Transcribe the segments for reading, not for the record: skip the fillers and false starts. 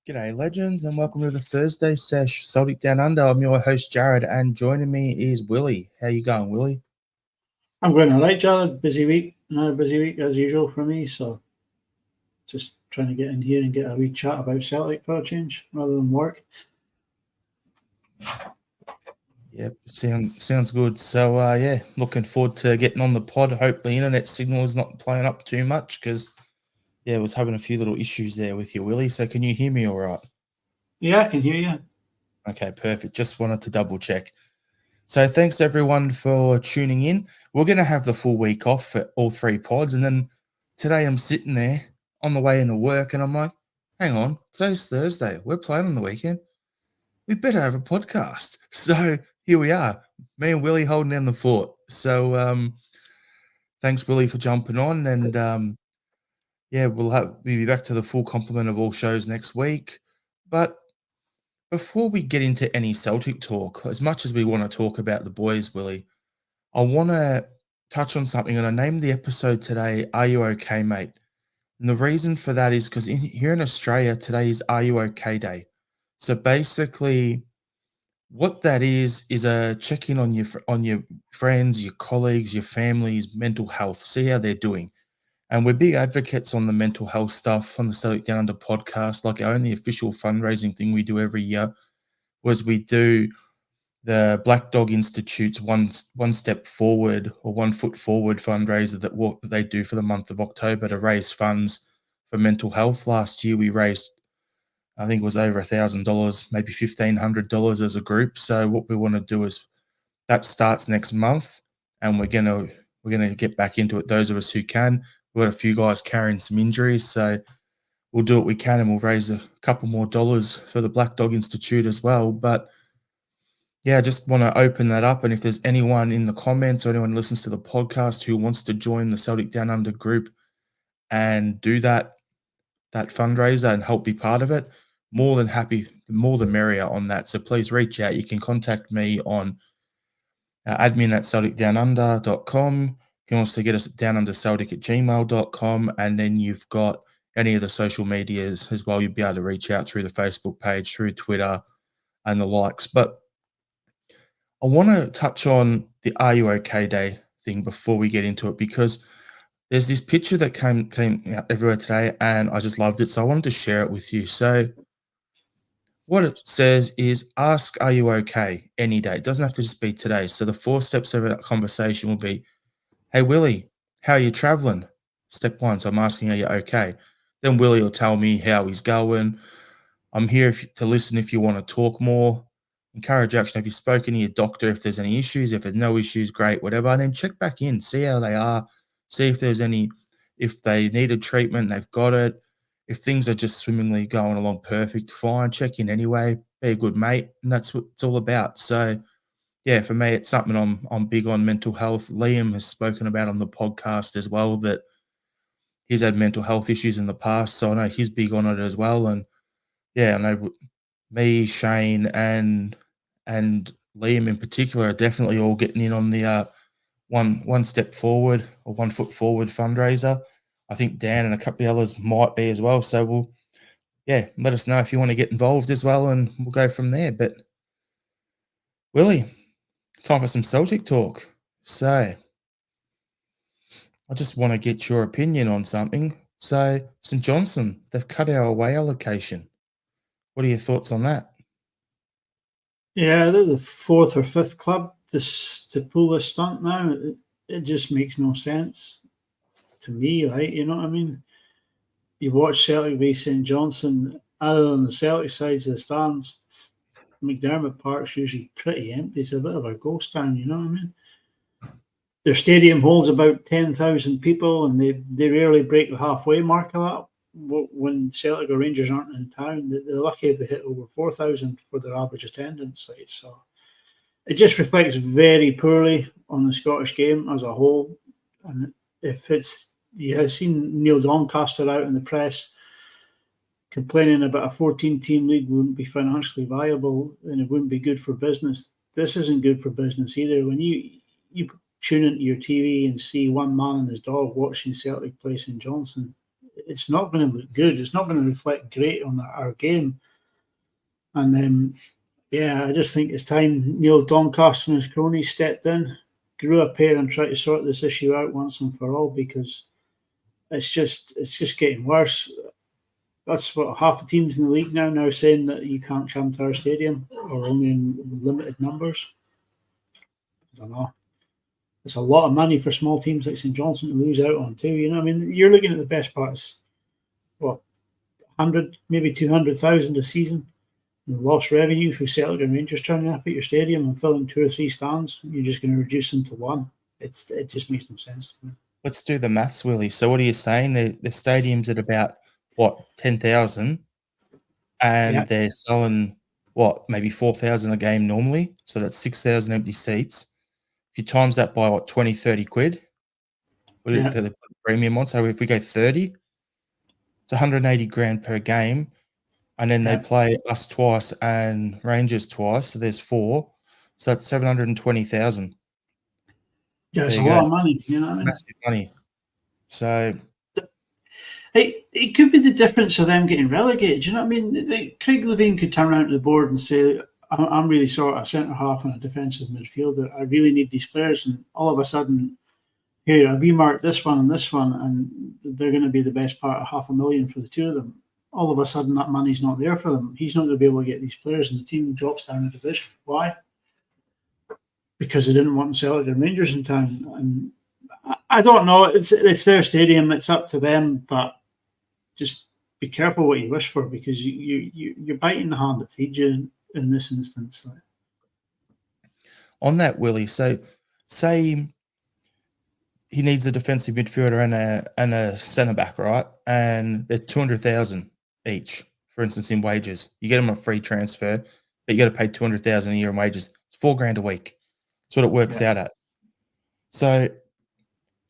G'day, legends, and welcome to the Thursday Sesh, Celtic Down Under. I'm your host, Jared, and joining me is Willie. How you going, Willie? I'm going all right, Jared. Busy week. Another busy week as usual for me, so just trying to get in here and get a wee chat about Celtic for a change rather than work. Yep, sounds good. So, looking forward to getting on the pod. Hope the internet signal is not playing up too much because, I was having a few little issues there with you, Willie. So, can you hear me all right? Yeah, I can hear you. Okay, perfect. Just wanted to double check. So, thanks everyone for tuning in. We're going to have the full week off for all three pods, and then today I'm sitting there on the way into work, and I'm like, hang on, today's Thursday. We're playing on the weekend. We better have a podcast. So here we are, me and Willie holding down the fort. So thanks, Willie, for jumping on. And we'll be back to the full complement of all shows next week. But before we get into any Celtic talk, as much as we want to talk about the boys, Willie, I want to touch on something. And I named the episode today, Are You Okay, Mate? And the reason for that is because here in Australia, today is Are You Okay Day. So basically, what that is a check-in on your friends, your colleagues, your family's mental health, see how they're doing. And we're big advocates on the mental health stuff on the Celtic Down Under podcast. Like our only official fundraising thing we do every year was we do the Black Dog Institute's one step forward or 1 foot forward fundraiser that they do for the month of October to raise funds for mental health. Last year we raised, I think it was over $1,000, maybe $1,500 as a group. So what we want to do is that starts next month, and we're gonna get back into it. Those of us who can, we've got a few guys carrying some injuries, so we'll do what we can, and we'll raise a couple more dollars for the Black Dog Institute as well. But yeah, I just want to open that up, and if there's anyone in the comments or anyone who listens to the podcast who wants to join the Celtic Down Under group and do that fundraiser and help be part of it, more than happy, the more the merrier on that. So please reach out. You can contact me on admin@celticdownunder.com. You can also get us at downunderceltic@gmail.com. And then you've got any of the social medias as well. You'll be able to reach out through the Facebook page, through Twitter and the likes. But I want to touch on the Are You Okay Day thing before we get into it, because there's this picture that came out everywhere today, and I just loved it. So I wanted to share it with you. So what it says is, ask, are you okay? Any day. It doesn't have to just be today. So the 4 steps of that conversation will be, hey, Willie, how are you traveling? Step 1. So I'm asking, are you okay? Then Willie will tell me how he's going. I'm here to listen if you want to talk more. Encourage action. Have you spoken to your doctor if there's any issues? If there's no issues, great, whatever. And then check back in, see how they are, see if there's if they needed treatment, they've got it. If things are just swimmingly going along perfect, fine, check in anyway, be a good mate. And that's what it's all about. So yeah, for me, it's something I'm big on. Mental health. Liam has spoken about on the podcast as well, that he's had mental health issues in the past. So I know he's big on it as well. And yeah, I know me, Shane, and Liam in particular are definitely all getting in on the one step forward or 1 foot forward fundraiser. I think Dan and a couple of others might be as well. So let us know if you want to get involved as well, and we'll go from there. But Willie, time for some Celtic talk. So I just want to get your opinion on something. So St Johnstone, they've cut our away allocation. What are your thoughts on that? Yeah, they're the 4th or 5th club to pull this stunt now. It just makes no sense to me, right? You know what I mean? You watch Celtic v St Johnstone, other than the Celtic sides of the stands, McDermott Park's usually pretty empty. It's a bit of a ghost town, you know what I mean? Their stadium holds about 10,000 people, and they rarely break the halfway mark of that. When Celtic or Rangers aren't in town, they're lucky if they hit over 4,000 for their average attendance side. So it just reflects very poorly on the Scottish game as a whole. And if you have seen Neil Doncaster out in the press complaining about a 14-team league wouldn't be financially viable and it wouldn't be good for business. This isn't good for business either. When you tune into your TV and see one man and his dog watching Celtic play St Johnstone, it's not going to look good. It's not going to reflect great on our game. And yeah, I just think it's time Neil Doncaster and his cronies stepped in, grew a pair, and tried to sort this issue out once and for all, because it's just getting worse. That's what half the teams in the league now saying that you can't come to our stadium or only in limited numbers. I don't know. It's a lot of money for small teams like St Johnstone to lose out on too. You know, I mean, you're looking at the best parts, what, 100, maybe 200,000 a season. And lost revenue through Celtic and Rangers turning up at your stadium and filling 2 or 3 stands. You're just going to reduce them to 1. It just makes no sense to me. Let's do the maths, Willie. So what are you saying? The stadium's at about, what, 10,000? And they're selling, what, maybe 4,000 a game normally? So that's 6,000 empty seats. If you times that by, what, 20, 30 quid? What do they put a premium on? So if we go 30, it's 180 grand per game. And then they play us twice and Rangers twice. So there's 4. So that's 720,000. Yeah, it's a lot of money. You know what I mean? Massive money. So it could be the difference of them getting relegated. You know what I mean? Craig Levein could turn around to the board and say, I'm really sort of a centre half and a defensive midfielder. I really need these players. And all of a sudden, here, I've remarked this one, and they're going to be the best part of $500,000 for the two of them. All of a sudden, that money's not there for them. He's not going to be able to get these players, and the team drops down a division. Why? Because they didn't want Celtic and Rangers in town. And I don't know. It's their stadium. It's up to them. But just be careful what you wish for, because you're biting the hand that feeds you in this instance. On that, Willie, so say he needs a defensive midfielder and a centre back, right? And they're 200,000 each, for instance, in wages. You get them a free transfer, but you got to pay 200,000 a year in wages. It's $4,000 a week. That's what it works out at. So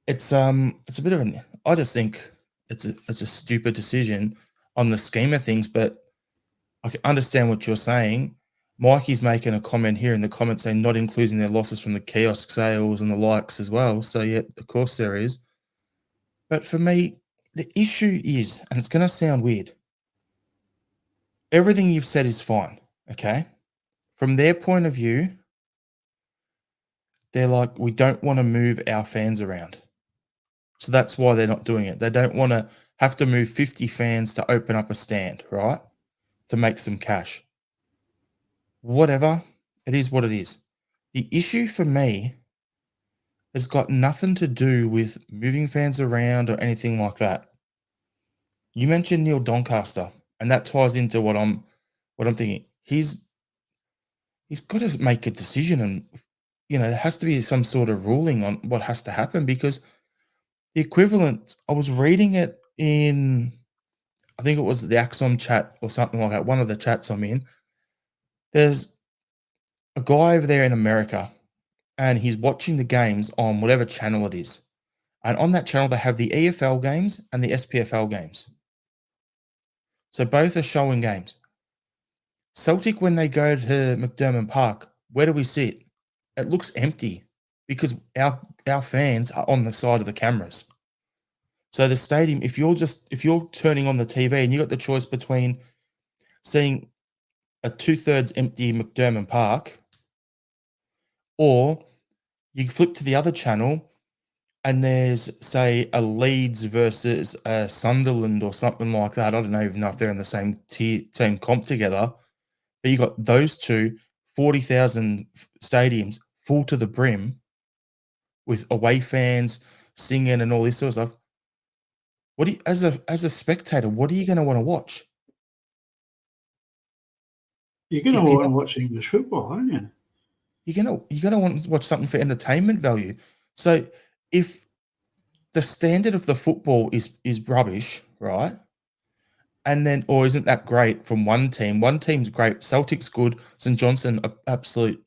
it's a bit of an. I just think it's a stupid decision on the scheme of things, but I can understand what you're saying. Mikey's making a comment here in the comments saying not including their losses from the kiosk sales and the likes as well. So yeah, of course there is. But for me, the issue is, and it's going to sound weird, everything you've said is fine, okay? From their point of view, they're like, we don't want to move our fans around. So that's why they're not doing it. They don't want to have to move 50 fans to open up a stand, right? To make some cash. Whatever. It is what it is. The issue for me has got nothing to do with moving fans around or anything like that. You mentioned Neil Doncaster, and that ties into what I'm thinking. He's got to make a decision, and there has to be some sort of ruling on what has to happen, because the equivalent, I was reading it in, I think it was the Axon chat or something like that, one of the chats I'm in. There's a guy over there in America, and he's watching the games on whatever channel it is. And on that channel, they have the EFL games and the SPFL games. So both are showing games. Celtic, when they go to McDermott Park, where do we sit? It looks empty because our fans are on the side of the cameras. So the stadium, if you're turning on the TV and you got the choice between seeing a 2/3 empty McDermott Park, or you flip to the other channel and there's, say, a Leeds versus a Sunderland or something like that. I don't even know if they're in the same same comp together. But you got those two 40,000 stadiums full to the brim with away fans singing and all this sort of stuff. What do you, as a spectator, what are you going to want to watch? You're going to want to watch English football, aren't you? You're gonna want to watch something for entertainment value. So if the standard of the football is rubbish, right? And then, or isn't that great from one team? One team's great. Celtic's good. St Johnstone, absolute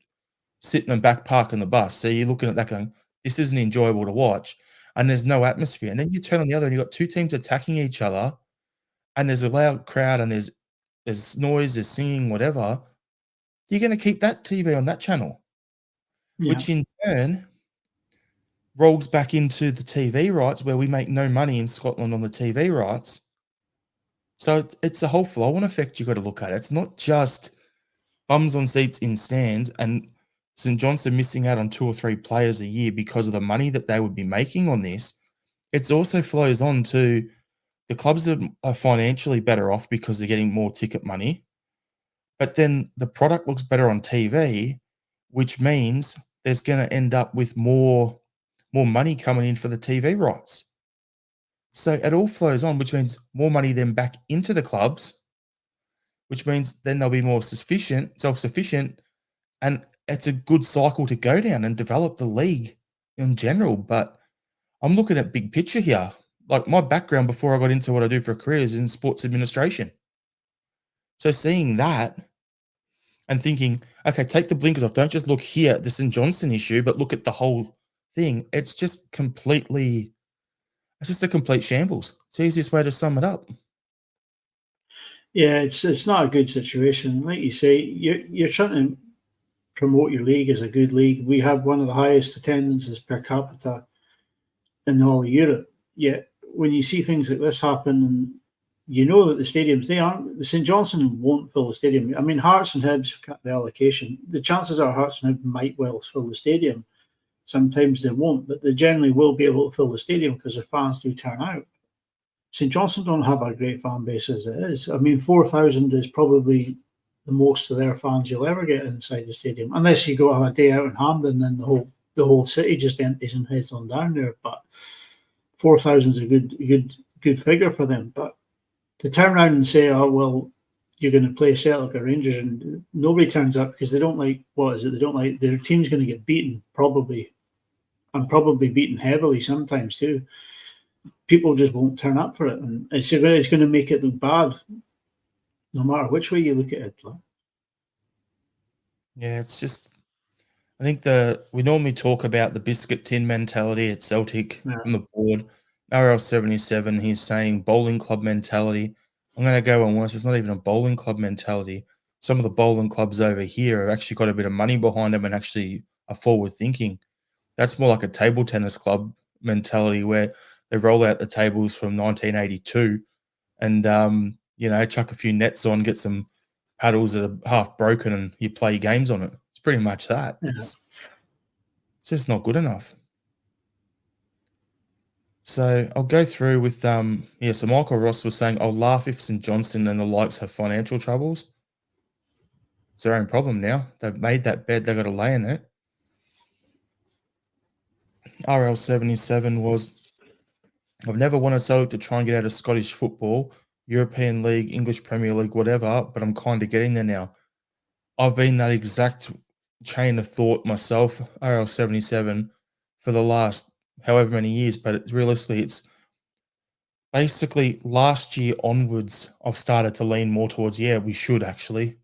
sitting in back park in the bus. So you're looking at that going, this isn't enjoyable to watch. And there's no atmosphere. And then you turn on the other and you've got two teams attacking each other. And there's a loud crowd and there's noise, there's singing, whatever. You're going to keep that TV on that channel. Yeah. Which in turn rolls back into the TV rights where we make no money in Scotland on the TV rights. So it's a whole flow-on effect you've got to look at. It's not just bums on seats in stands and St Johnstone missing out on 2 or 3 players a year because of the money that they would be making on this. It also flows on to the clubs that are financially better off because they're getting more ticket money. But then the product looks better on TV, which means there's going to end up with more money coming in for the TV rights. So it all flows on, which means more money then back into the clubs, which means then they'll be more self-sufficient, and it's a good cycle to go down and develop the league in general. But I'm looking at big picture here. Like my background before I got into what I do for a career is in sports administration. So seeing that and thinking, okay, take the blinkers off. Don't just look here at the St. Johnstone issue, but look at the whole thing. It's just a complete shambles. It's the easiest way to sum it up. Yeah, it's not a good situation. Like you say, you're trying to promote your league as a good league. We have one of the highest attendances per capita in all of Europe. Yet when you see things like this happen, and you know that the stadiums, the St Johnstone won't fill the stadium. I mean, Hearts and Hibs got the allocation. The chances are Hearts and Hibs might well fill the stadium. Sometimes they won't, but they generally will be able to fill the stadium because their fans do turn out. St Johnstone don't have a great fan base as it is. I mean, 4,000 is probably the most of their fans you'll ever get inside the stadium, unless you go have a day out in Hampden, then the whole city just empties and heads on down there. But 4,000 is a good figure for them. But to turn around and say, oh well, you're going to play Celtic or Rangers, and nobody turns up because they don't like they don't like their team's going to get beaten probably, and probably beaten heavily sometimes too. People just won't turn up for it, and it's going to make it look bad, no matter which way you look at it. Yeah, it's just, I think we normally talk about the biscuit tin mentality at Celtic from the board. RL77, he's saying bowling club mentality. I'm going to go on worse. It's not even a bowling club mentality. Some of the bowling clubs over here have actually got a bit of money behind them and actually are forward thinking. That's more like a table tennis club mentality where they roll out the tables from 1982 and, chuck a few nets on, get some paddles that are half broken, and you play games on it. It's pretty much that. Yeah. It's just not good enough. So I'll go through with, so Michael Ross was saying, I'll laugh if St Johnstone and the likes have financial troubles. It's their own problem now. They've made that bed, they've got to lay in it. RL77 was, I've never wanted Celtic to try and get out of Scottish football, European League, English Premier League, whatever, but I'm kind of getting there now. I've been that exact chain of thought myself, RL77, for the last however many years, but realistically, it's basically last year onwards, I've started to lean more towards, we should actually.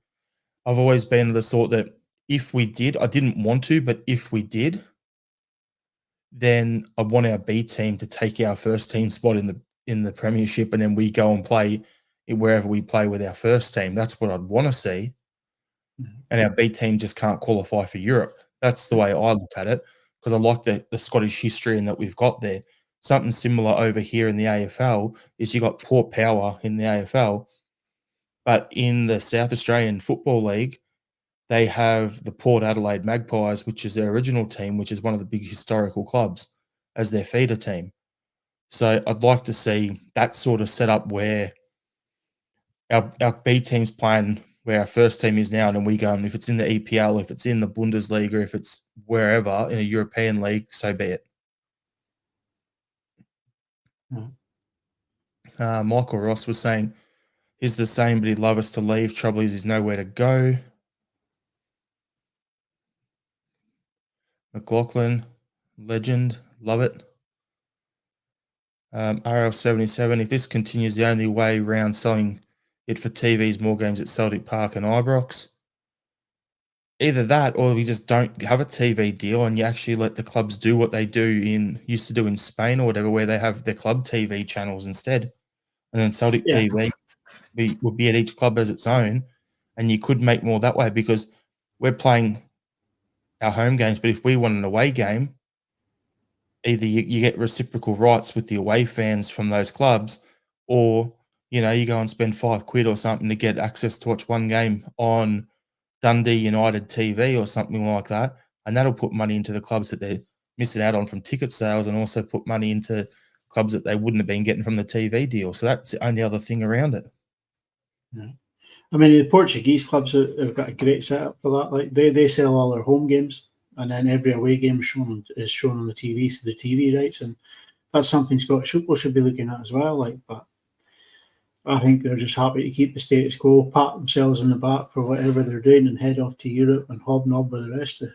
I've always been of the sort that if we did, I didn't want to, but if we did, then I want our B team to take our first team spot in the premiership, and then we go and play wherever we play with our first team. That's what I'd want to see. And our B team just can't qualify for Europe. That's the way I look at it, because I like the Scottish history and that we've got there. Something similar over here in the AFL is you got Port Power in the AFL, but in the South Australian Football League, they have the Port Adelaide Magpies, which is their original team, which is one of the big historical clubs, as their feeder team. So I'd like to see that sort of setup where our B team's playing where our first team is now, and then we go, and if it's in the EPL, if it's in the Bundesliga, if it's wherever in a European league, so be it. Michael Ross was saying, he's the same, but he'd love us to leave. Trouble is, he's nowhere to go. McLaughlin, legend, love it. RL77, if this continues, the only way around selling it for TV is more games at Celtic Park and Ibrox. Either that, or we just don't have a TV deal and you actually let the clubs do what they used to do in Spain or whatever, where they have their club TV channels instead. And then Celtic TV would be at each club as its own, and you could make more that way, because we're playing our home games, but if we want an away game, either you get reciprocal rights with the away fans from those clubs, or you go and spend £5 or something to get access to watch one game on Dundee United TV or something like that, and that'll put money into the clubs that they're missing out on from ticket sales, and also put money into clubs that they wouldn't have been getting from the TV deal. So that's the only other thing around it. Yeah. I mean, the Portuguese clubs have got a great setup for that. Like they sell all their home games, and then every away game is shown on the TV, so the TV rights, and that's something Scottish football should be looking at as well. Like, but I think they're just happy to keep the status quo, pat themselves on the back for whatever they're doing, and head off to Europe and hobnob with the rest of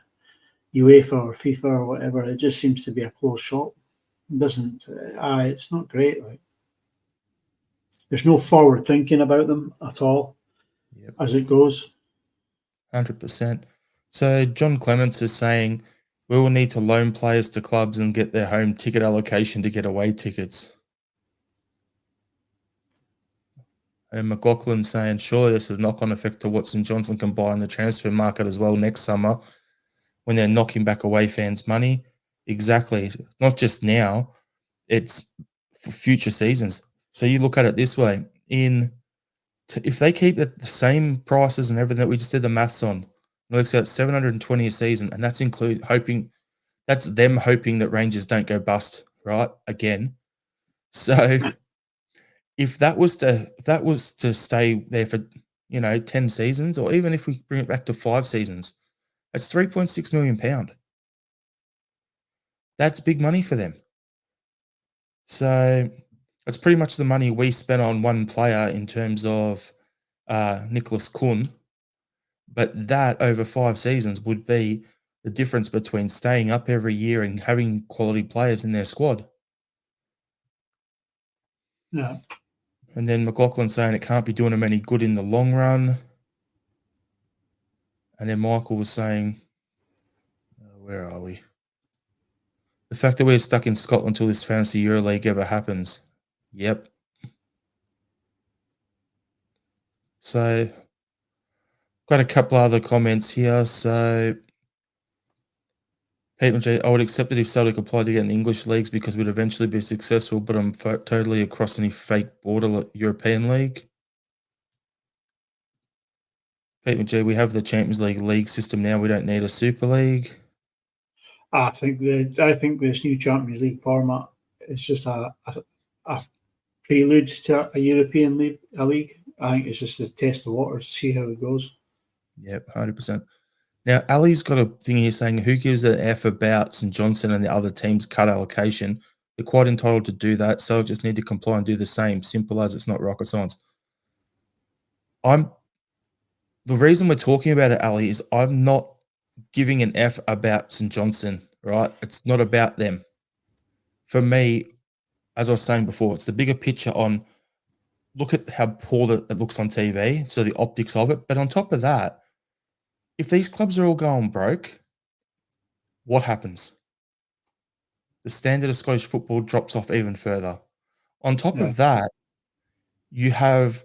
UEFA or FIFA or whatever. It just seems to be a closed shop. It doesn't. It's not great. Like, there's no forward thinking about them at all. Yep. As it goes. 100%. So John Clements is saying we will need to loan players to clubs and get their home ticket allocation to get away tickets. And McLaughlin's saying surely this has knock-on effect to what St Johnstone can buy in the transfer market as well next summer when they're knocking back away fans' money. Exactly. Not just now, it's for future seasons. So you look at it this way. If they keep the same prices and everything that we just did the maths on, it works out 720 a season, and that's them hoping that Rangers don't go bust, right? Again. So if that was to stay there for 10 seasons, or even if we bring it back to 5 seasons, that's £3.6 million. That's big money for them. So that's pretty much the money we spent on one player in terms of Nicholas Kuhn. But that over 5 seasons would be the difference between staying up every year and having quality players in their squad. Yeah. And then McLaughlin saying it can't be doing them any good in the long run. And then Michael was saying, where are we? The fact that we're stuck in Scotland until this fantasy EuroLeague ever happens. Yep. So, got a couple other comments here. So, Pete J, I would accept it if Celtic applied to get in the English leagues because we'd eventually be successful, but I'm totally across any fake border European league. Pete J, we have the Champions League system now. We don't need a Super League. I think this new Champions League format is just a prelude to a European league. I think it's just to test the waters, see how it goes. Yep, 100%. Now, Ali's got a thing here saying, who gives an F about St Johnstone and the other teams' cut allocation? They're quite entitled to do that, so just need to comply and do the same. Simple as, it's not rocket science. The reason we're talking about it, Ali, is I'm not giving an F about St Johnstone, right? It's not about them. For me, as I was saying before, it's the bigger picture on look at how poor it looks on TV, so the optics of it. But on top of that, if these clubs are all going broke, what happens? The standard of Scottish football drops off even further. On top of that, you have,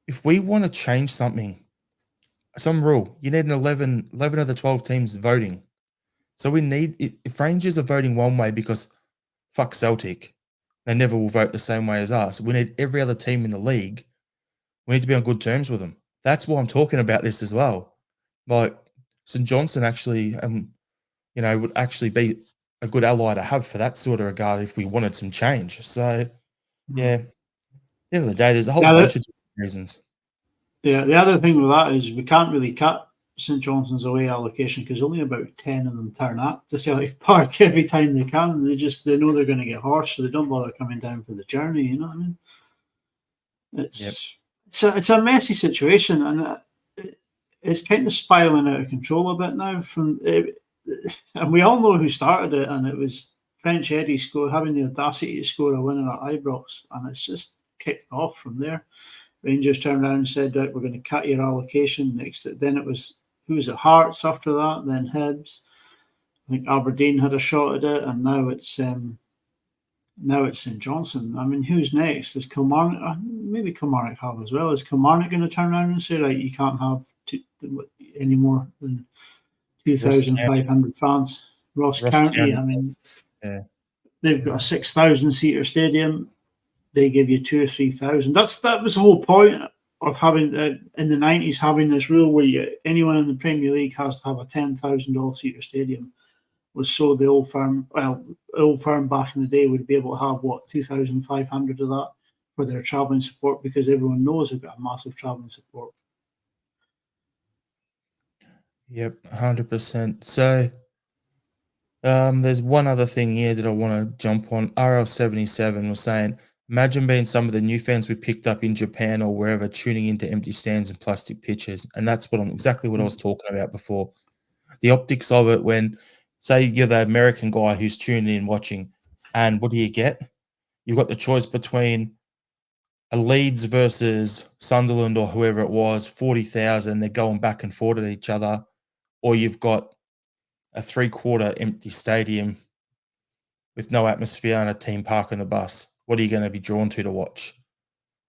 if we want to change something, some rule, you need an 11 of the 12 teams voting. So we need, if Rangers are voting one way because fuck Celtic, they never will vote the same way as us. We need every other team in the league. We need to be on good terms with them. That's why I'm talking about this as well. Like St Johnstone actually, would actually be a good ally to have for that sort of regard if we wanted some change. So, yeah, at the end of the day, there's a whole bunch of different reasons. Yeah, the other thing with that is we can't really cut St Johnstone's away allocation because only about 10 of them turn up to Celtic Park every time they can. They know they're going to get horsed, so they don't bother coming down for the journey. You know what I mean? It's a messy situation, and it's kind of spiraling out of control a bit now. And we all know who started it, and it was French Eddie having the audacity to score a winner at Ibrox, and it's just kicked off from there. Rangers turned around and said, right, we're going to cut your allocation next. Then it was, who was it, Hearts after that, then Hibs. I think Aberdeen had a shot at it, and now it's St Johnstone. I mean, who's next? Is Kilmarnock? Maybe Kilmarnock have as well. Is Kilmarnock going to turn around and say, right, you can't have any more than 2,500 fans? Ross County, I mean, they've got a 6,000 seater stadium. They give you 2,000 or 3,000. That was the whole point of having in the 90s having this rule where anyone in the Premier League has to have a $10,000 seater stadium. Was so the Old Firm back in the day would be able to have 2,500 of that for their travelling support, because everyone knows they've got a massive travelling support. Yep, 100%. So there's one other thing here that I want to jump on. RL77 was saying, imagine being some of the new fans we picked up in Japan or wherever, tuning into empty stands and plastic pitches. And that's exactly what I was talking about before. The optics of it when, say, you're the American guy who's tuning in watching, and what do you get? You've got the choice between a Leeds versus Sunderland or whoever it was, 40,000, they're going back and forth at each other, or you've got a three-quarter empty stadium with no atmosphere and a team parking the bus. What are you going to be drawn to watch?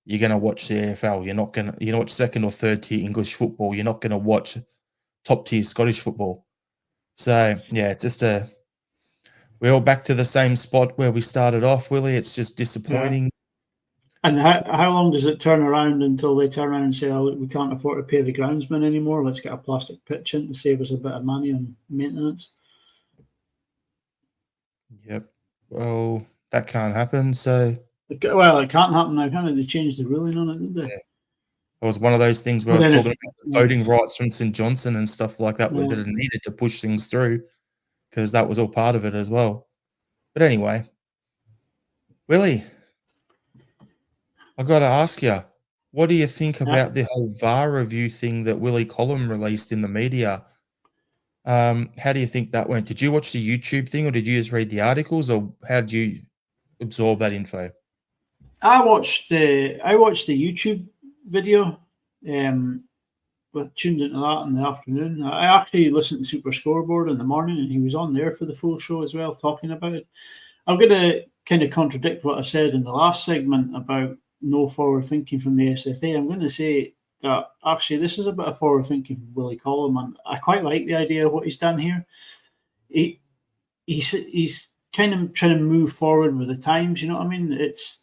You're going to watch the AFL. You're not going to watch second or third tier English football. You're not going to watch top tier Scottish football. So yeah, it's just we're all back to the same spot where we started off, Willie. It's just disappointing. Yeah. And how long does it turn around until they turn around and say, oh, look, we can't afford to pay the groundsman anymore. Let's get a plastic pitch in to save us a bit of money on maintenance. Yep. Well, that can't happen. So well, it can't happen now, can it? They changed the ruling on it, didn't they? Yeah. It was one of those things where I was talking about the voting rights from St. Johnstone and stuff like that, that it needed to push things through, because that was all part of it as well. But anyway, Willie, I got to ask you, what do you think about the whole VAR review thing that Willie Collum released in the media? How do you think that went? Did you watch the YouTube thing, or did you just read the articles, or how did you absorb that info? I watched the YouTube video. But tuned into that in the afternoon. I actually listened to Super Scoreboard in the morning, and he was on there for the full show as well, talking about it. I'm going to kind of contradict what I said in the last segment about no forward thinking from the SFA. I'm going to say that actually this is a bit of forward thinking from Willie Collum, and I quite like the idea of what he's done here. He's kind of trying to move forward with the times. You know what I mean? It's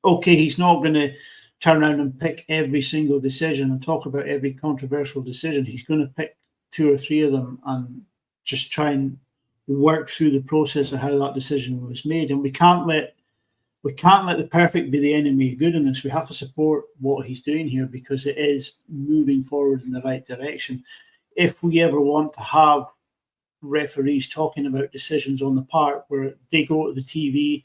okay. He's not going to turn around and pick every single decision and talk about every controversial decision. He's going to pick two or three of them and just try and work through the process of how that decision was made. And we can't let the perfect be the enemy of good in this. We have to support what he's doing here, because it is moving forward in the right direction. If we ever want to have referees talking about decisions on the park where they go to the TV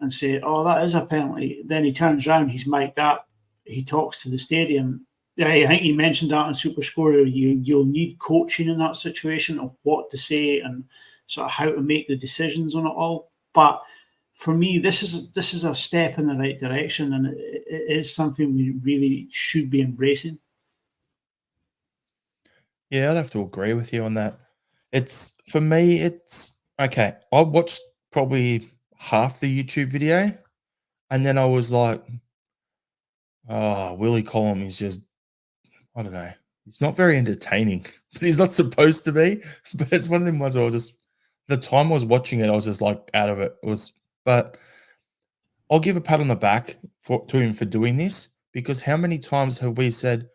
and say, oh, that is a penalty, then he turns around, he's mic'd up, he talks to the stadium. I think he mentioned that in Super Scorer. You'll need coaching in that situation of what to say and sort of how to make the decisions on it all. But for me, this is a step in the right direction, and it is something we really should be embracing. Yeah, I'd have to agree with you on that. For me, it's okay. I watched probably half the YouTube video, and then I was like, oh, Willie Collum is just, I don't know. He's not very entertaining, but he's not supposed to be. But it's one of them ones where I was just, the time I was watching it, I was just like out of it. But I'll give a pat on the back to him for doing this, because how many times have we said,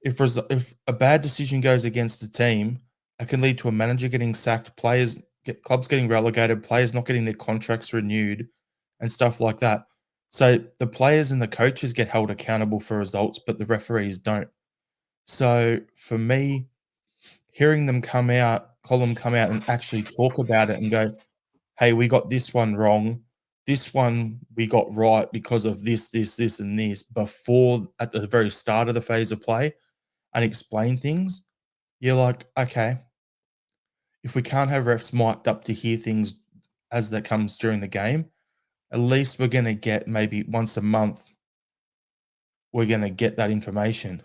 if a bad decision goes against the team, it can lead to a manager getting sacked, clubs getting relegated, players not getting their contracts renewed, and stuff like that. So the players and the coaches get held accountable for results, but the referees don't. So for me, hearing Colum come out and actually talk about it and go, hey, we got this one wrong. This one we got right because of this, and this, before at the very start of the phase of play, and explain things. You're like, okay, if we can't have refs mic'd up to hear things as that comes during the game, at least we're going to get maybe once a month, we're going to get that information.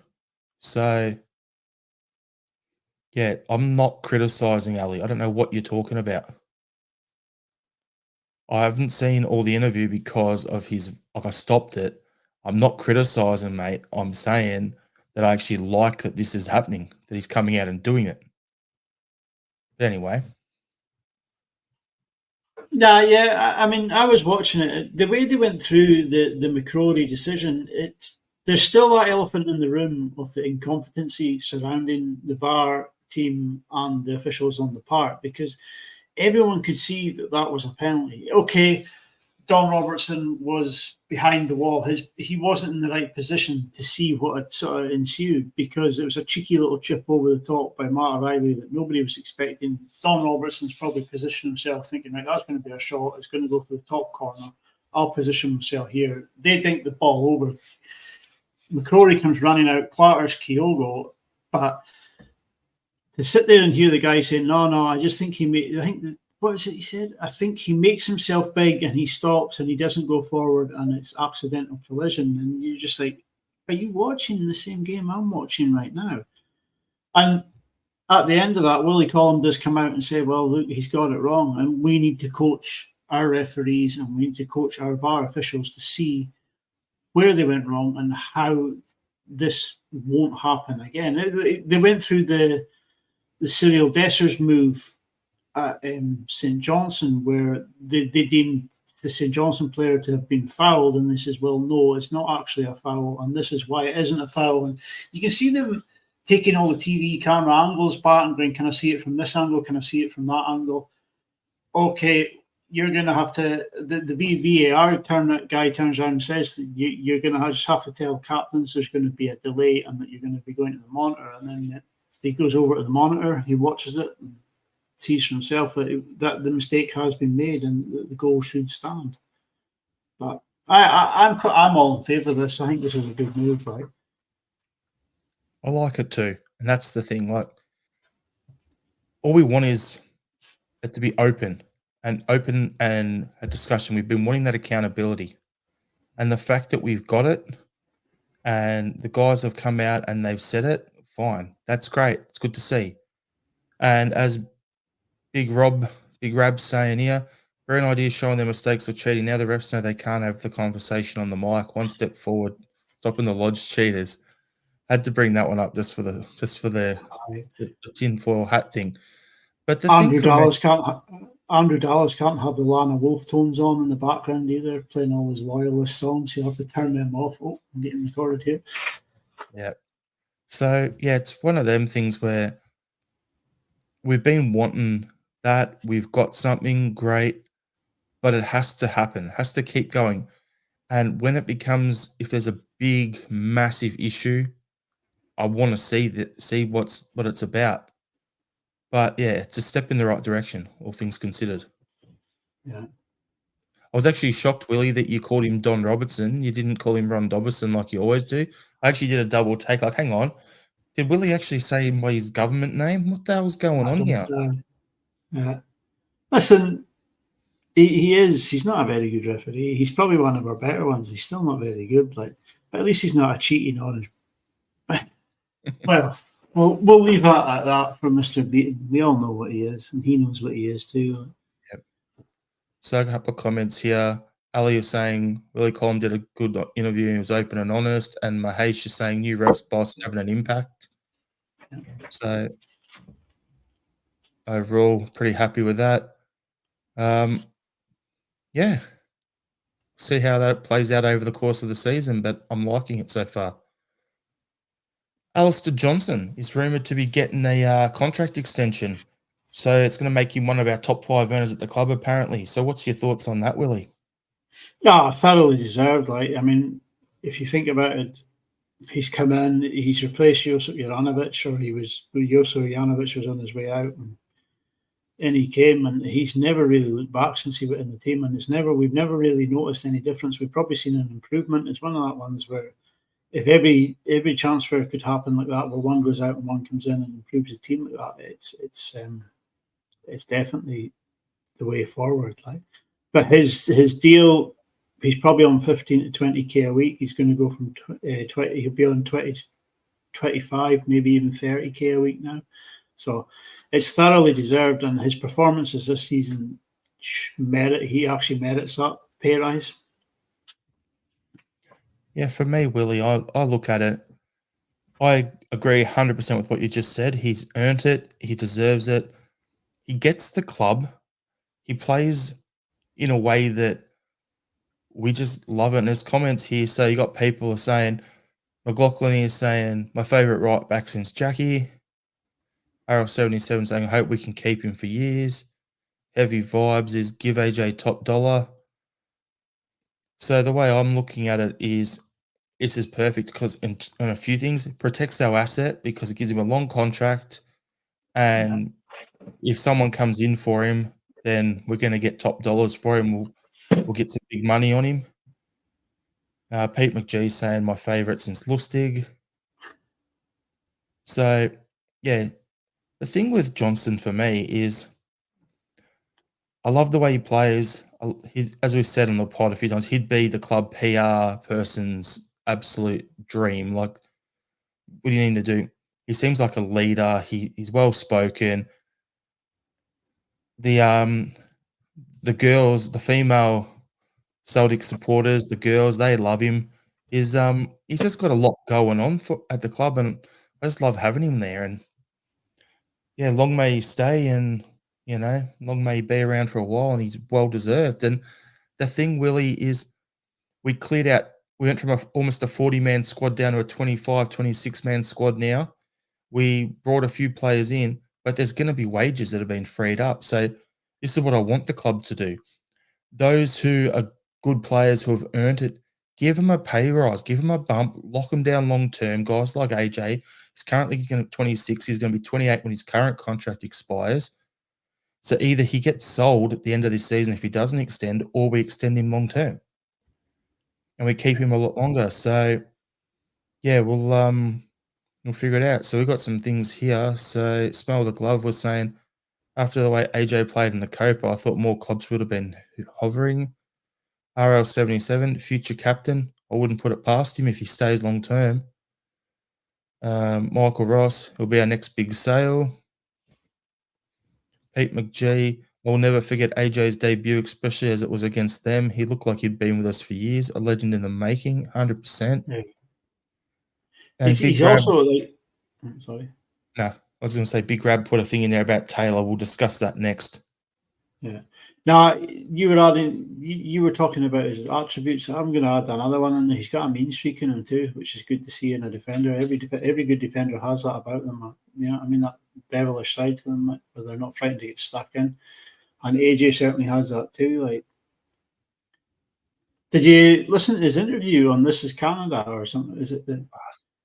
So, yeah, I'm not criticizing Ali. I don't know what you're talking about. I haven't seen all the interview because of I stopped it. I'm not criticizing, mate. I'm saying that I actually like that this is happening, that he's coming out and doing it. But anyway. Yeah. I mean, I was watching it. The way they went through the McCrory decision, there's still that elephant in the room of the incompetency surrounding the VAR team and the officials on the park, because everyone could see that that was a penalty. Okay, Don Robertson was behind the wall. He wasn't in the right position to see what had sort of ensued, because it was a cheeky little chip over the top by Matt O'Reilly that nobody was expecting. Don Robertson's probably positioned himself thinking, right, that's going to be a shot. It's going to go for the top corner. I'll position myself here. They dink the ball over. McCrory comes running out, clatters Kyogo, but to sit there and hear the guy saying, no, I just think he made, I think that, what is it he said? I think he makes himself big and he stops and he doesn't go forward and it's accidental collision. And you're just like, are you watching the same game I'm watching right now? And at the end of that, Willie Collum does come out and say, well, look, he's got it wrong. And we need to coach our referees and we need to coach our VAR officials to see where they went wrong and how this won't happen again. They went through the Cyril Dessers move at St Johnstone, where they deemed the St Johnstone player to have been fouled, and they says, well, no, it's not actually a foul, and this is why it isn't a foul. And you can see them taking all the TV camera angles back and going, can I see it from this angle? Can I see it from that angle? Okay, you're going to have to, the VAR guy turns around and says you're going to just have to tell captains there's going to be a delay and that you're going to be going to the monitor. And then he goes over to the monitor, he watches it, and sees for himself that the mistake has been made and the goal should stand. But I'm all in favour of this. I think this is a good move, right? I like it too, and that's the thing. Like, all we want is it to be open and a discussion. We've been wanting that accountability, and the fact that we've got it, and the guys have come out and they've said it. Fine, that's great. It's good to see. And as Big Rab's saying here, great idea showing their mistakes or cheating. Now the refs know they can't have the conversation on the mic. One step forward, stopping the lodge cheaters. Had to bring that one up just for the tinfoil hat thing. But the Andrew thing for me, Dallas can't have the Lana Wolf tones on in the background either, playing all his loyalist songs. He'll have to turn them off. Oh, I'm getting recorded here. yeah. So yeah, it's one of them things where we've been wanting that. We've got something great, but it has to happen. It has to keep going. And when it becomes, if there's a big, massive issue, I want to see what it's about. But yeah, it's a step in the right direction, all things considered. Yeah. I was actually shocked, Willie, that you called him Don Robertson. You didn't call him Ron Dobson like you always do. I actually did a double take. Like, hang on, did Willie actually say him by his government name? What the hell's going on here? Yeah. Listen, he is. He's not a very good referee. He's probably one of our better ones. He's still not very good. But at least he's not a cheating orange. Well, we'll leave that at that for Mr. Beaton. We all know what he is, and he knows what he is too. Yep. So a couple of comments here. Ali is saying Willie Collum did a good interview. He was open and honest. And Mahesh is saying new refs boss having an impact. So overall, pretty happy with that. Yeah. See how that plays out over the course of the season, but I'm liking it so far. Alistair Johnson is rumoured to be getting a contract extension. So it's going to make him one of our top 5 earners at the club, apparently. So what's your thoughts on that, Willie? Yeah, thoroughly deserved. I mean, if you think about it, he's come in, he's replaced Josip Juranovic, or Josip Juranovic was on his way out, and he came, and he's never really looked back since he went in the team, and we've never really noticed any difference. We've probably seen an improvement. It's one of that ones where if every transfer could happen like that, where one goes out and one comes in and improves the team like that, it's definitely the way forward. But his deal, he's probably on 15 to 20k a week. He's going to go from 20. He'll be on 20 to 25, maybe even 30k a week now. So it's thoroughly deserved, and his performances this season he actually merits that pay rise. Yeah, for me, Willie, I look at it. I agree 100% with what you just said. He's earned it. He deserves it. He gets the club. He plays in a way that we just love it. And there's comments here. So you got people are saying, McLaughlin is saying, my favourite right back since Jackie. RL77 saying, I hope we can keep him for years. Heavy Vibes is give AJ top dollar. So the way I'm looking at it is this is perfect because in a few things, it protects our asset because it gives him a long contract. And if someone comes in for him, then we're going to get top dollars for him. We'll get some big money on him. Pete McGee saying my favourite since Lustig. So, yeah, the thing with Johnstone for me is I love the way he plays. As we've said on the pod a few times, he'd be the club PR person's absolute dream. Like, what do you need to do? He seems like a leader. He's well spoken. The girls, the female Celtic supporters, the girls, they love him. He's just got a lot going on at the club, and I just love having him there. And yeah, long may he stay, and long may he be around for a while, and he's well deserved. And the thing, Willie, is we cleared out. We went from almost a 40-man squad down to a 25, 26-man squad now. We brought a few players in, but there's going to be wages that have been freed up. So this is what I want the club to do. Those who are good players who have earned it, give them a pay rise, give them a bump, lock them down long term. Guys like AJ, he's currently going to 26. He's going to be 28 when his current contract expires. So either he gets sold at the end of this season if he doesn't extend, or we extend him long term, and we keep him a lot longer. So yeah, we'll figure it out. So we've got some things here. So Smell the Glove was saying, after the way AJ played in the Copa, I thought more clubs would have been hovering. RL77, future captain. I wouldn't put it past him if he stays long term. Michael Ross will be our next big sale. Pete McGee, we'll never forget AJ's debut, especially as it was against them. He looked like he'd been with us for years. A legend in the making, 100%. Yeah. And He's also like, sorry. No, I was going to say Big Rab put a thing in there about Taylor. We'll discuss that next. Yeah. Now you were adding, you were talking about his attributes. I'm going to add another one in there. He's got a mean streak in him too, which is good to see in a defender. Every good defender has that about them. You know, I mean, that devilish side to them, where they're not frightened to get stuck in. And AJ certainly has that too. Like, did you listen to his interview on This Is Canada or something? Is it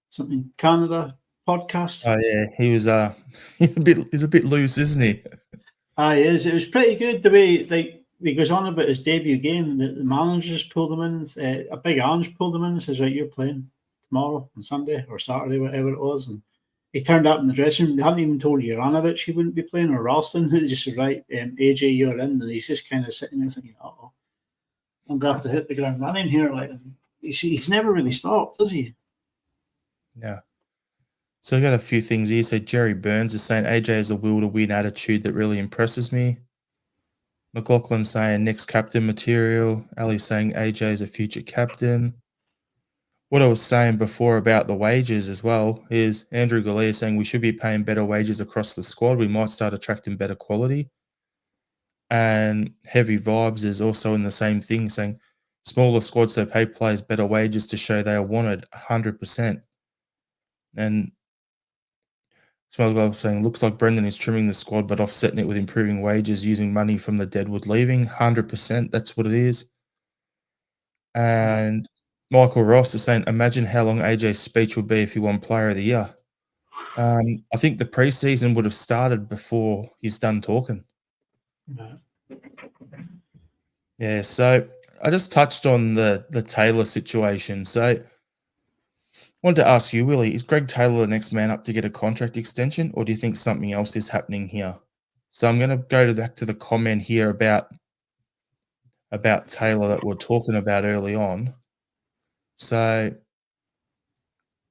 something Canada podcast? Oh yeah, he was he's a bit loose, isn't he? He is. It was pretty good the way like he goes on about his debut game. The managers pulled him in. A big orange pulled him in and says, "Right, you're playing tomorrow on Sunday or Saturday, whatever it was." And he turned up in the dressing room. They hadn't even told Juranovic he wouldn't be playing or Ralston. They just said, "Right, AJ, you're in," and he's just kind of sitting there thinking, "Oh, I'm going to have to hit the ground running here." Like he's never really stopped, does he? Yeah. So I got a few things here. So Jerry Burns is saying AJ has a will to win attitude that really impresses me. McLaughlin saying next captain material. Ali saying AJ is a future captain. What I was saying before about the wages as well is Andrew Galea saying we should be paying better wages across the squad. We might start attracting better quality. And Heavy Vibes is also in the same thing, saying smaller squads so pay players better wages to show they are wanted 100%. And Smells Glove saying, looks like Brendan is trimming the squad but offsetting it with improving wages using money from the Deadwood leaving. 100%, that's what it is. And Michael Ross is saying, imagine how long AJ's speech will be if he won Player of the Year. I think the preseason would have started before he's done talking. Yeah, so I just touched on the Taylor situation. So I wanted to ask you, Willie, is Greg Taylor the next man up to get a contract extension, or do you think something else is happening here? So I'm going to go back to the comment here about Taylor that we're talking about early on. So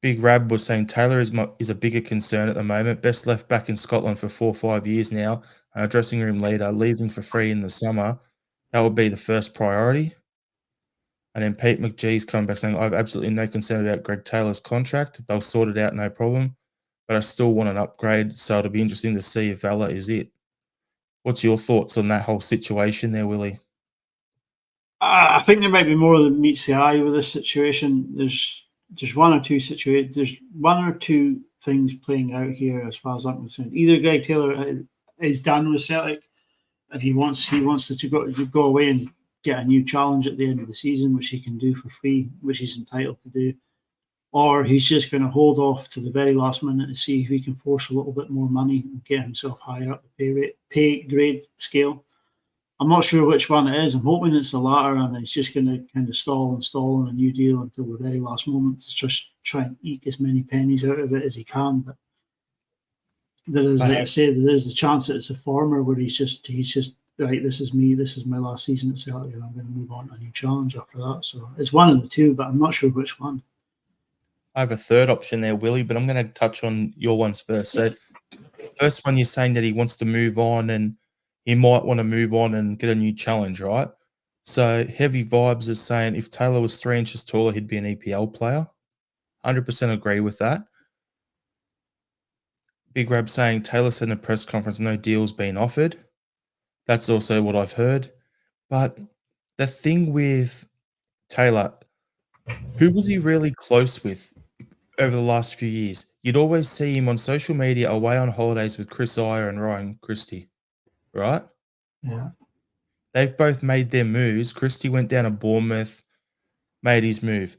Big Rab was saying Taylor is a bigger concern at the moment. Best left back in Scotland for 4 or 5 years now. Dressing room leader, leaving for free in the summer. That would be the first priority. And then Pete McGee's coming back saying, I have absolutely no concern about Greg Taylor's contract. They'll sort it out, no problem. But I still want an upgrade, so it'll be interesting to see if Vela is it. What's your thoughts on that whole situation there, Willie? I think there might be more than meets the eye with this situation. There's one or two situations. There's one or two things playing out here, as far as I'm concerned. Either Greg Taylor is done with Celtic, and he wants to go away and get a new challenge at the end of the season, which he can do for free, which he's entitled to do, or he's just going to hold off to the very last minute to see if he can force a little bit more money and get himself higher up the pay grade scale. I'm not sure which one it is. I'm hoping it's the latter, and it's just going to kind of stall on a new deal until the very last moment to just try and eke as many pennies out of it as he can. But there is, like I say, there is the chance that it's a former where he's just right. This is me. This is my last season at Celtic, and I'm going to move on to a new challenge after that. So it's one of the two, but I'm not sure which one. I have a third option there, Willie, but I'm going to touch on your ones first. So, first one, you're saying that he wants to move on and he might want to move on and get a new challenge, right? So, Heavy Vibes is saying if Taylor was 3 inches taller, he'd be an EPL player. 100% agree with that. Big Rab saying Taylor said in a press conference no deal's been offered. That's also what I've heard. But the thing with Taylor, who was he really close with over the last few years? You'd always see him on social media away on holidays with Chris Iyer and Ryan Christie, right? Yeah. They've both made their moves. Christie went down to Bournemouth, made his move.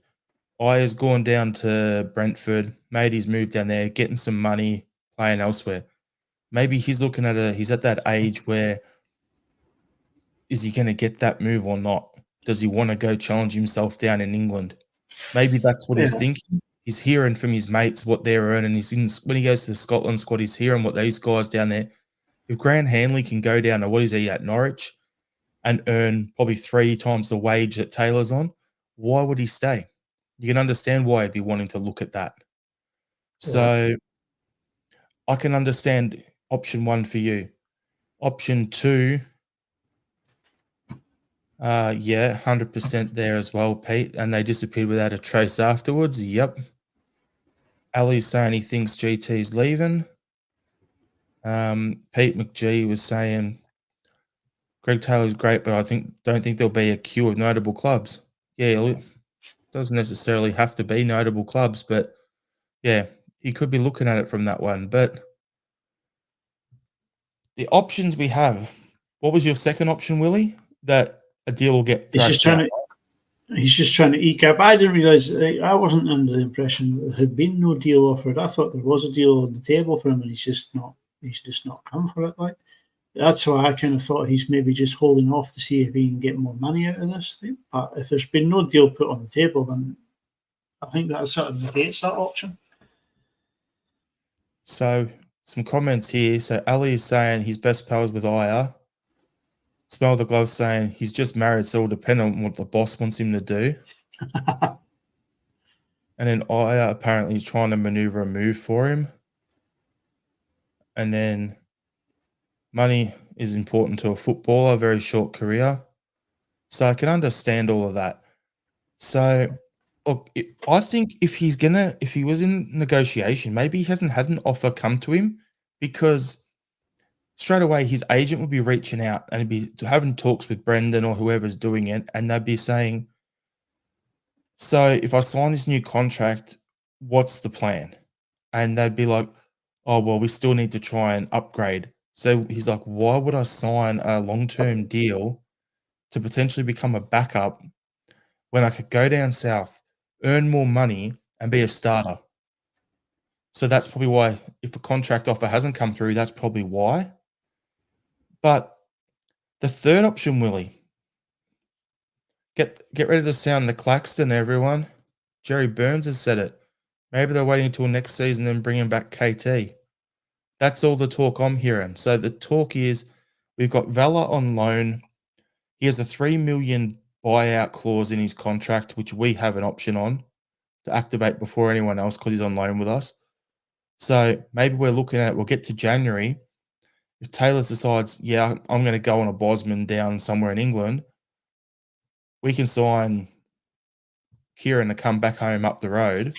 Iyer's gone down to Brentford, made his move down there, getting some money, playing elsewhere. Maybe he's looking at he's at that age where is he going to get that move or not? Does he want to go challenge himself down in England? Maybe that's what he's thinking. He's hearing from his mates what they're earning. When he goes to the Scotland squad, he's hearing what these guys down there. If Grant Hanley can go down to what is he at Norwich and earn probably 3 times the wage that Taylor's on, why would he stay? You can understand why he'd be wanting to look at that. So I can understand option 1 for you. Option 2, 100% there as well, Pete. And they disappeared without a trace afterwards. Yep. Ali's saying he thinks GT's leaving. Pete McGee was saying Greg Taylor's great, but I don't think there'll be a queue of notable clubs. Yeah, it doesn't necessarily have to be notable clubs, but yeah, you could be looking at it from that one. But the options we have, what was your second option, Willie? That a deal will get thrashed out. He's just trying to eke up. I didn't realise. I wasn't under the impression that there had been no deal offered. I thought there was a deal on the table for him, and he's just not come for it. Like that's why I kind of thought he's maybe just holding off to see if he can get more money out of this thing. But if there's been no deal put on the table, then I think that sort of negates that option. So some comments here. So Ali is saying his best pals with Aya. Smell the Glove saying he's just married, so it'll depend on what the boss wants him to do. And then Aya apparently is trying to maneuver a move for him. And then money is important to a footballer, very short career. So I can understand all of that. So look, I think if he was in negotiation, maybe he hasn't had an offer come to him because straight away his agent would be reaching out and he'd be having talks with Brendan or whoever's doing it, and they'd be saying, so if I sign this new contract, what's the plan? And they'd be like, oh, well, we still need to try and upgrade. So he's like, why would I sign a long-term deal to potentially become a backup when I could go down south, earn more money, and be a starter? So that's probably why, if a contract offer hasn't come through, that's probably why. But the third option, Willie, get ready to sound the Claxton, everyone. Jerry Burns has said it. Maybe they're waiting until next season and bringing back KT. That's all the talk I'm hearing. So the talk is we've got Vela on loan. He has a 3 million buyout clause in his contract, which we have an option on to activate before anyone else because he's on loan with us. So maybe we're looking at, we'll get to January. If Taylor decides, yeah, I'm going to go on a Bosman down somewhere in England, we can sign Kieran to come back home up the road.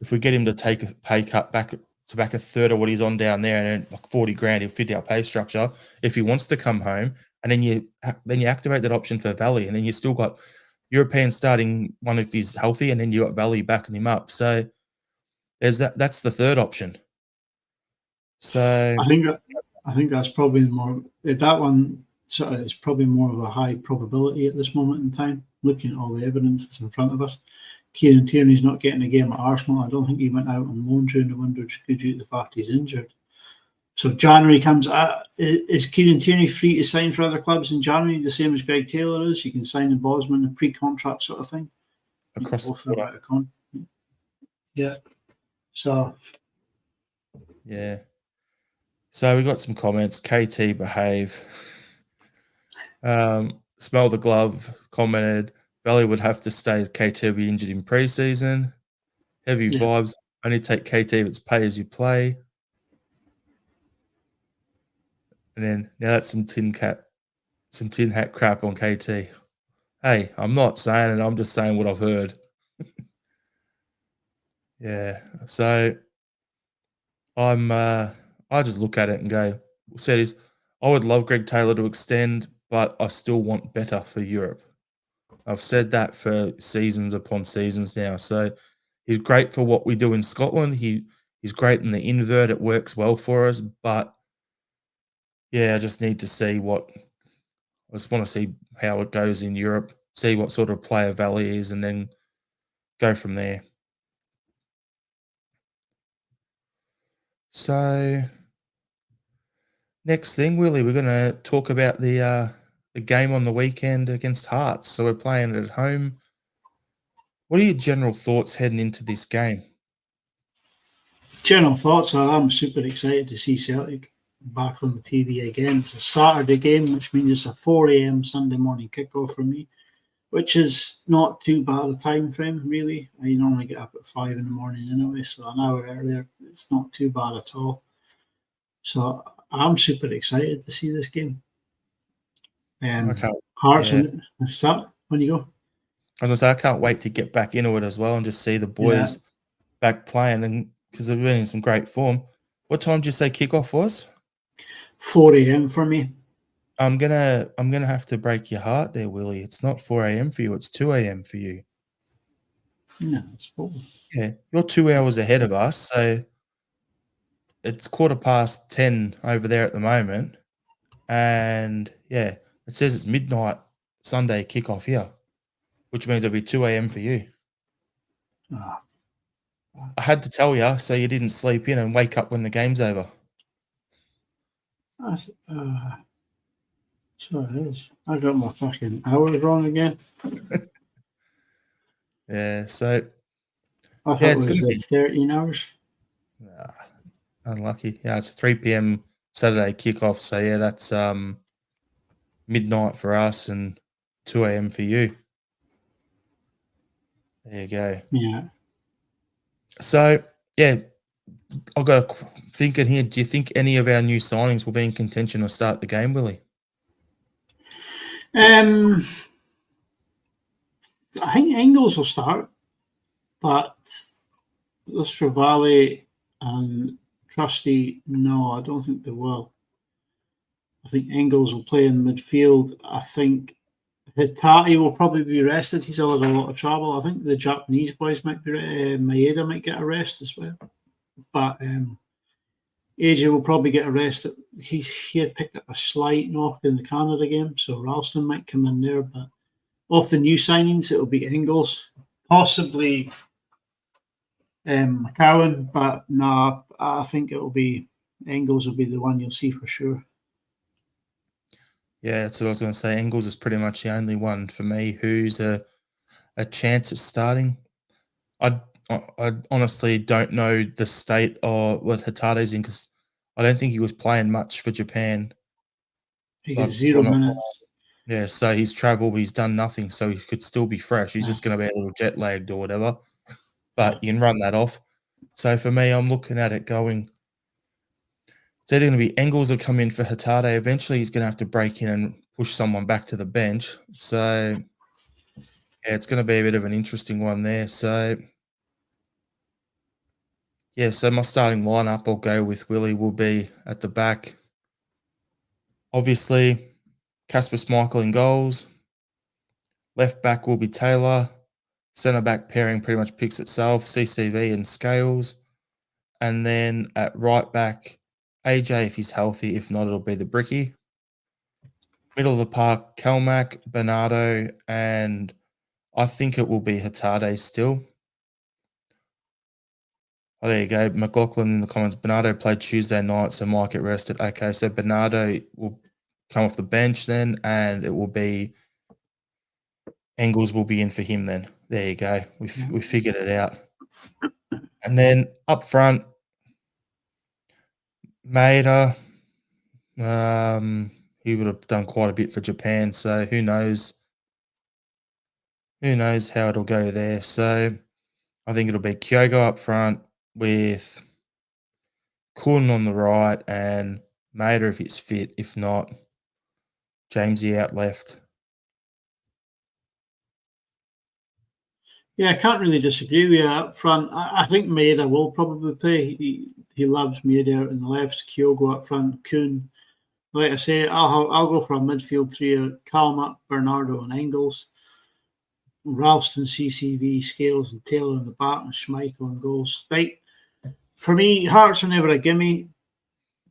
If we get him to take a pay cut back a third of what he's on down there and like 40 grand, he'll fit our pay structure. If he wants to come home, and then you activate that option for Valley, and then you still got European starting one if he's healthy, and then you got Valley backing him up. So there's that. That's the third option. So I think that's probably more that one. So it's probably more of a high probability at this moment in time. Looking at all the evidence that's in front of us, Kieran Tierney's not getting a game at Arsenal. I don't think he went out on loan during the window due to the fact he's injured. So January comes. Is Kieran Tierney free to sign for other clubs in January, the same as Greg Taylor is? You can sign in Bosman, a pre-contract sort of thing. across the border. Yeah. So. Yeah. So we got some comments. KT behave. Smell the glove commented. Valley would have to stay as KT will be injured in preseason. Heavy vibes. Only take KT if it's pay as you play. And then now that's some tin hat crap on KT. Hey, I'm not saying it. I'm just saying what I've heard. Yeah. So I just look at it and go, I would love Greg Taylor to extend, but I still want better for Europe. I've said that for seasons upon seasons now. So he's great for what we do in Scotland. He's great in the invert. It works well for us. But yeah, I just need to see I just want to see how it goes in Europe, see what sort of player Valley is, and then go from there. So next thing, Willie, we're going to talk about the game on the weekend against Hearts. So we're playing it at home. What are your general thoughts heading into this game? General thoughts are I'm super excited to see Celtic back on the TV again. It's a Saturday game, which means it's a 4 a.m. Sunday morning kickoff for me, which is not too bad a time frame, really. I normally get up at 5 in the morning anyway, so an hour earlier, it's not too bad at all. So I'm super excited to see this game. Hearts on start when you go. I was gonna say I can't wait to get back into it as well and just see the boys back playing, and because they've been in some great form. What time did you say kickoff was? 4 a.m. for me. I'm gonna have to break your heart there, Willie. It's not 4 a.m. for you. It's 2 a.m. for you. No, it's 4. Yeah, you're 2 hours ahead of us, so it's 10:15 over there at the moment, and yeah, it says it's midnight Sunday kickoff here, which means it'll be 2 a.m. for you. I had to tell you so you didn't sleep in and wake up when the game's over. So it is. I got my fucking hours wrong again. Yeah, so I thought it was 13 hours. Unlucky. Yeah, it's 3 p.m. Saturday kickoff. So yeah, that's midnight for us and 2 a.m. for you. There you go. Yeah. So yeah, I've got thinking here. Do you think any of our new signings will be in contention to start the game, Willie? I think Engels will start, but this for Valley and Trusty, no, I don't think they will. I think Engels will play in midfield. I think Hitati will probably be rested. He's had a lot of trouble. I think the Japanese boys might be Maeda might get a rest as well. But AJ will probably get a rest. He had picked up a slight knock in the Canada game, so Ralston might come in there. But of the new signings, it'll be Engels, possibly McCowan, but no, I think it'll be Engels will be the one you'll see for sure. Yeah, that's what I was going to say. Engels is pretty much the only one for me who's a chance at starting. I honestly don't know the state of what Hatate's in because I don't think he was playing much for Japan. He got 0 minutes. Yeah, so he's travelled, he's done nothing, so he could still be fresh. He's just going to be a little jet lagged or whatever, but you can run that off. So for me, I'm looking at it going, it's either going to be Engels that come in for Hatate. Eventually, he's going to have to break in and push someone back to the bench. So yeah, it's going to be a bit of an interesting one there. So yeah, so my starting lineup I'll go with Willie will be at the back. Obviously, Casper Schmeichel in goals. Left back will be Taylor. Centre back pairing pretty much picks itself. CCV and Scales. And then at right back, AJ if he's healthy. If not, it'll be the Bricky. Middle of the park, Kelmac, Bernardo, and I think it will be Hatade still. Oh, there you go. McLaughlin in the comments. Bernardo played Tuesday night, so might get rested. Okay, so Bernardo will come off the bench then, and it will be Engels will be in for him then. There you go. We figured it out. And then up front, Maeda. He would have done quite a bit for Japan, so who knows? Who knows how it'll go there? So I think it'll be Kyogo up front with Kun on the right and Maeda if he's fit. If not, Jamesy out left. Yeah, I can't really disagree with you up front. I think Maeda will probably play. He loves Maeda out on the left, Kyogo up front, Kuhn. Like I say, I'll go for a midfield trio: Kalmak, Bernardo, and Engels. Ralston, CCV, Scales, and Taylor in the back, and Schmeichel in goals. Right. For me, Hearts are never a gimme,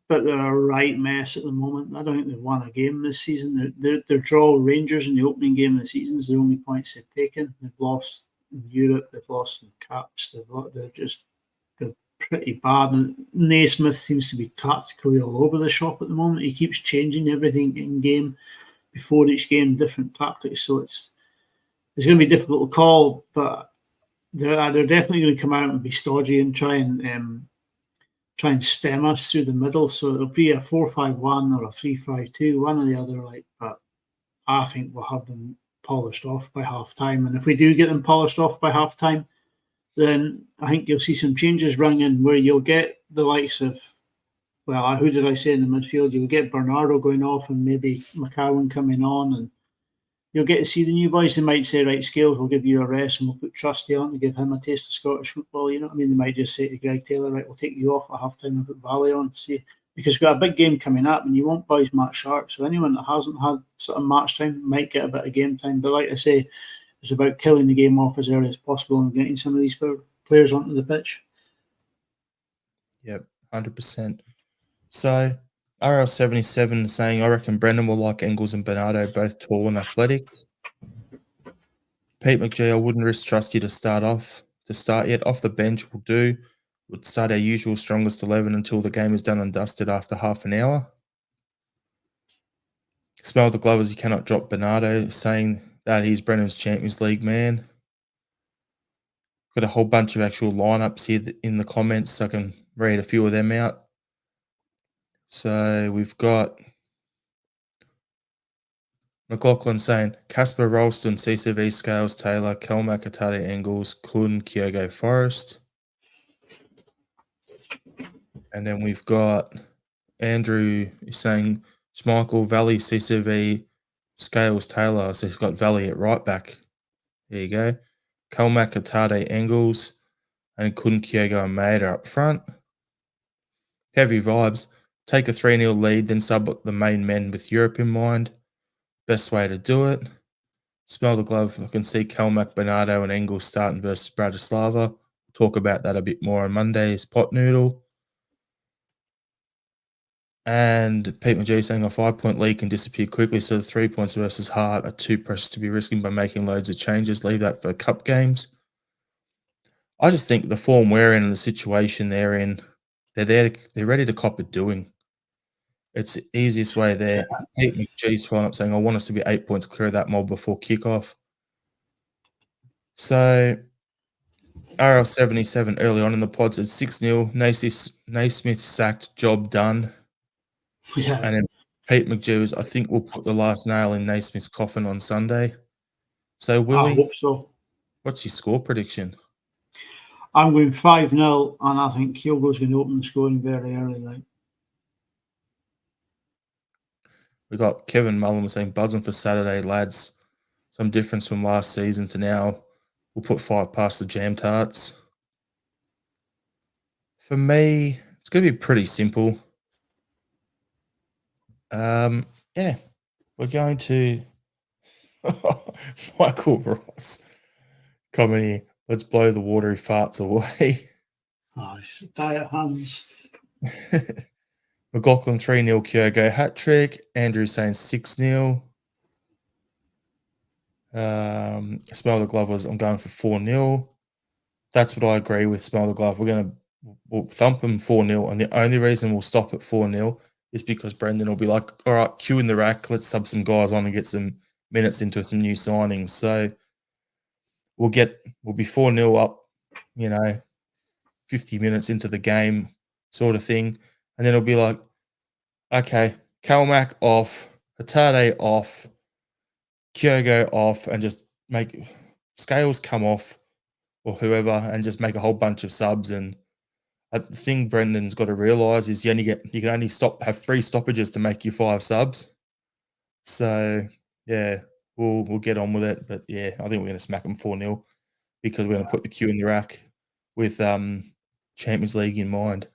but they're a right mess at the moment. I don't think they've won a game this season. Their draw Rangers in the opening game of the season is the only points they've taken. They've lost in Europe, they've lost in Cups. They're pretty bad. And Naismith seems to be tactically all over the shop at the moment. He keeps changing everything in game before each game, different tactics. So it's going to be difficult to call, but they're definitely going to come out and be stodgy and try and stem us through the middle. So it'll be a 4-5-1 or a 3-5-2, one or the other. But I think we'll have them polished off by half time. And if we do get them polished off by half time, then I think you'll see some changes rung in where you'll get the likes of, well, who did I say in the midfield? You'll get Bernardo going off and maybe McCowan coming on, and you'll get to see the new boys. They might say, right, Scales, we'll give you a rest and we'll put Trusty on to give him a taste of Scottish football. You know what I mean? They might just say to Greg Taylor, right, we'll take you off at half time and put Valley on. See, because we've got a big game coming up and you want boys match sharp. So anyone that hasn't had sort of match time might get a bit of game time. But like I say, it's about killing the game off as early as possible and getting some of these players onto the pitch. Yep, 100%. So RL77 is saying, I reckon Brendan will like Engels and Bernardo, both tall and athletic. Pete McGee, I wouldn't risk Trusty to start yet. Off the bench will do. Would start our usual strongest 11 until the game is done and dusted after half an hour. Smell the glove as you cannot drop Bernardo, saying that he's Brennan's Champions League man. Got a whole bunch of actual lineups here in the comments, so I can read a few of them out. So we've got McLaughlin saying Casper, Ralston, CCV, Scales, Taylor, Kelmac, Atade, Engels, Kun, Kyogo, Forrest. And then we've got Andrew saying Schmeichel, Valley, CCV, Scales, Taylor. So he's got Valley at right back. There you go. Kelmac, Atade, Engels, and Kun, Kyogo, and Maeda up front. Heavy vibes. Take a 3-0 lead, then sub the main men with Europe in mind. Best way to do it. Smell the glove. I can see Kelmac, Bernardo, and Engels starting versus Bratislava. We'll talk about that a bit more on Monday's Pot Noodle. And Pete McGee saying a 5-point lead can disappear quickly, so the 3 points versus Hart are too precious to be risking by making loads of changes. Leave that for cup games. I just think the form we're in and the situation they're in, they're ready to cop it doing. It's the easiest way there. Pete McGee's following up saying, I want us to be 8 points clear of that mob before kickoff. So RL77 early on in the pods at 6-0. Naismith sacked, job done. Yeah. And then Pete McGee, I think we'll put the last nail in Naismith's coffin on Sunday. So Willie, I hope so. What's your score prediction? I'm going 5-0, and I think Kyogo's going to open the scoring very early. We got Kevin Mullen saying buzzing for Saturday, lads. Some difference from last season to now. We'll put 5 past the Jam Tarts. For me, it's going to be pretty simple. Yeah, we're going to Michael Ross coming here. Let's blow the watery farts away. Oh, diet hands. McLaughlin 3-0 Kyogo hat trick. Andrew saying 6-0. Smell the glove was I'm going for 4-0. That's what I agree with. Smell the glove. We'll thump them 4-0, and the only reason we'll stop at 4-0 is because Brendan will be like, all right, cue in the rack, let's sub some guys on and get some minutes into some new signings. So we'll be 4-0 up, 50 minutes into the game sort of thing. And then it'll be like, okay, Kalmack off, Hatade off, Kyogo off, and just make Scales come off or whoever and just make a whole bunch of subs. And the thing Brendan's got to realise is you can only have 3 stoppages to make you 5 subs. So yeah, we'll get on with it. But yeah, I think we're going to smack them 4-0 because we're going to put the queue in the rack with Champions League in mind.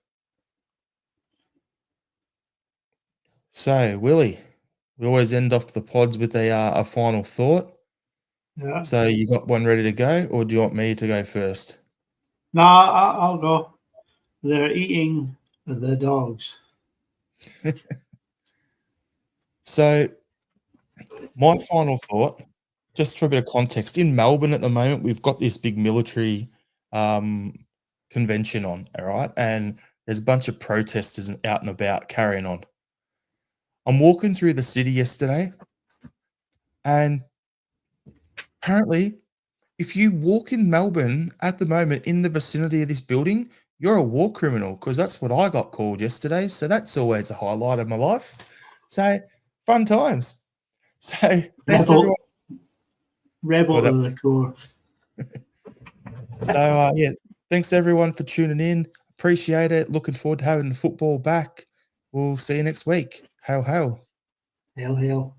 So Willie, we always end off the pods with a final thought. Yeah. So you got one ready to go, or do you want me to go first? No, I'll go. They're eating the dogs. So my final thought, just for a bit of context, in Melbourne at the moment, we've got this big military convention on, all right? And there's a bunch of protesters out and about carrying on. I'm walking through the city yesterday, and apparently, if you walk in Melbourne at the moment in the vicinity of this building, you're a war criminal, because that's what I got called yesterday. So that's always a highlight of my life. So fun times. So thanks everyone. Rebel to the core. So yeah, thanks everyone for tuning in. Appreciate it. Looking forward to having the football back. We'll see you next week. Hail, hail. Hail, hail.